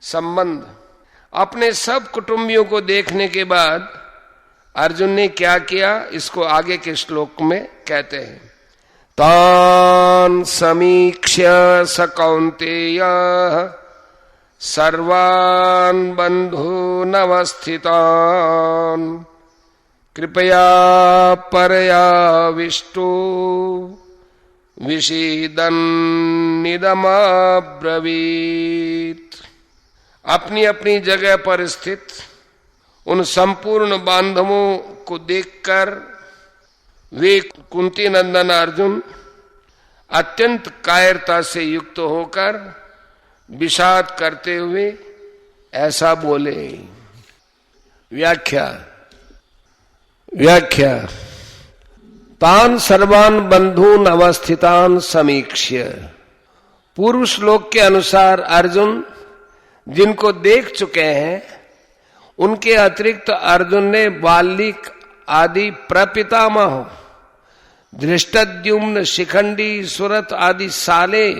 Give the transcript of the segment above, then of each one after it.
संबंध। अपने सब कुटुंबियों को देखने के बाद अर्जुन ने क्या किया, इसको आगे के श्लोक में कहते हैं। तान समीक्ष्य स कौन्तेय सर्वान् बन्धून् अवस्थितान् कृपया परयाविष्टो विषीदन्निदमब्रवीत्। अपनी अपनी जगह पर स्थित उन संपूर्ण बांधवों को देखकर वे कुंती नंदन अर्जुन अत्यंत कायरता से युक्त होकर विषाद करते हुए ऐसा बोले। व्याख्या। तान सर्वान बंधून अवस्थितान समीक्ष्य। पूर्व श्लोक के अनुसार अर्जुन जिनको देख चुके हैं उनके अतिरिक्त अर्जुन ने बाल्लिक आदि प्रपितामह धृष्टद्युम्न शिखंडी सुरथ आदि साले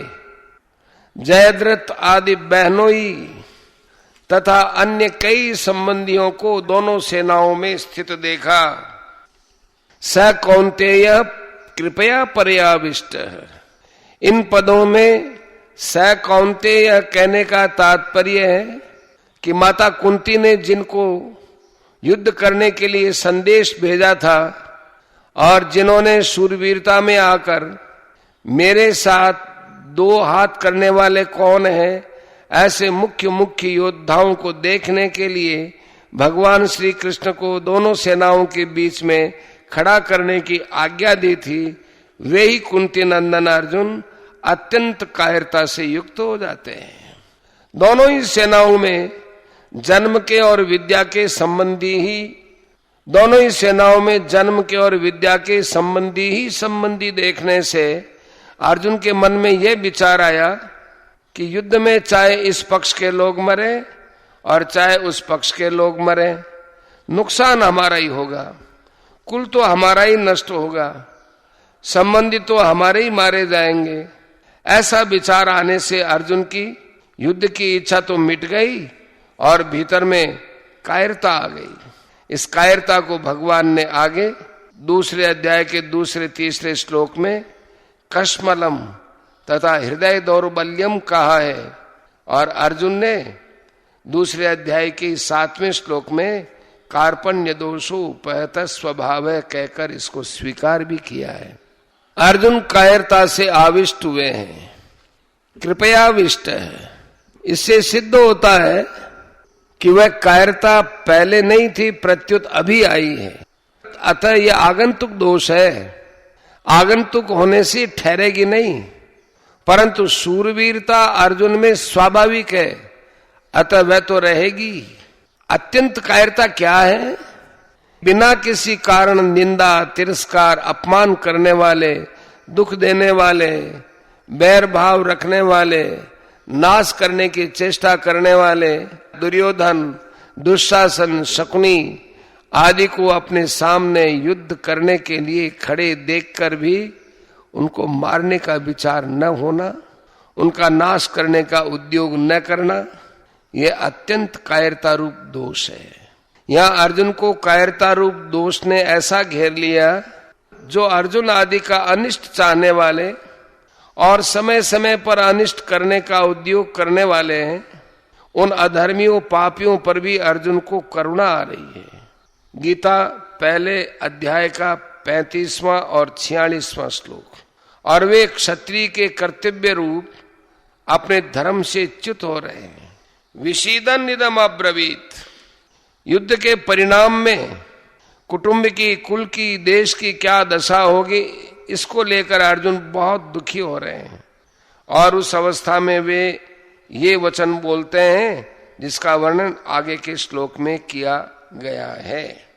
जयद्रथ आदि बहनोई तथा अन्य कई संबंधियों को दोनों सेनाओं में स्थित देखा। स कौन्तेय कृपया पर्याविष्ट। इन पदों में स कौन्तेय कहने का तात्पर्य है कि माता कुंती ने जिनको युद्ध करने के लिए संदेश भेजा था और जिन्होंने शूरवीरता में आकर मेरे साथ दो हाथ करने वाले कौन हैं, ऐसे मुख्य योद्धाओं को देखने के लिए भगवान श्री कृष्ण को दोनों सेनाओं के बीच में खड़ा करने की आज्ञा दी थी, वे ही कुंती नंदन अर्जुन अत्यंत कायरता से युक्त हो जाते हैं। दोनों ही सेनाओं में जन्म के और विद्या के संबंधी देखने से अर्जुन के मन में यह विचार आया कि युद्ध में चाहे इस पक्ष के लोग मरे और चाहे उस पक्ष के लोग मरे, नुकसान हमारा ही होगा, कुल तो हमारा ही नष्ट होगा, संबंधी तो हमारे ही मारे जाएंगे। ऐसा विचार आने से अर्जुन की युद्ध की इच्छा तो मिट गई और भीतर में कायरता आ गई। इस कायरता को भगवान ने आगे दूसरे अध्याय के दूसरे तीसरे श्लोक में कश्मलम तथा हृदय दौर्बल्यम कहा है और अर्जुन ने दूसरे अध्याय के 7वें श्लोक में कार्पण्य दोषो उपहत स्वभाव कहकर इसको स्वीकार भी किया है। अर्जुन कायरता से आविष्ट हुए हैं, कृपयाविष्ट है। इससे सिद्ध होता है कि वह कायरता पहले नहीं थी, प्रत्युत अभी आई है। अतः यह आगंतुक दोष है, आगंतुक होने से ठहरेगी नहीं, परंतु शूरवीरता अर्जुन में स्वाभाविक है, अतः वह तो रहेगी। अत्यंत कायरता क्या है? बिना किसी कारण निंदा, तिरस्कार, अपमान करने वाले, दुख देने वाले, बैर भाव रखने वाले, नाश करने की चेष्टा करने वाले दुर्योधन, दुशासन, शकुनी आदि को अपने सामने युद्ध करने के लिए खड़े देखकर भी उनको मारने का विचार न होना, उनका नाश करने का उद्योग न करना, यह अत्यंत कायरता रूप दोष है। यहां अर्जुन को कायरता रूप दोष ने ऐसा घेर लिया, जो अर्जुन आदि का अनिष्ट चाहने वाले और समय समय पर अनिष्ट करने का उद्योग करने वाले हैं, उन अधर्मियों पापियों पर भी अर्जुन को करुणा आ रही है। गीता पहले अध्याय का 35वां और 46वां श्लोक। और वे क्षत्रिय के कर्तव्य रूप अपने धर्म से च्युत हो रहे हैं। विषीदन इदम अब्रवीत। युद्ध के परिणाम में कुटुंब की, कुल की, देश की क्या दशा होगी, इसको लेकर अर्जुन बहुत दुखी हो रहे हैं। और उस अवस्था में वे ये वचन बोलते हैं जिसका वर्णन आगे के श्लोक में किया गया है।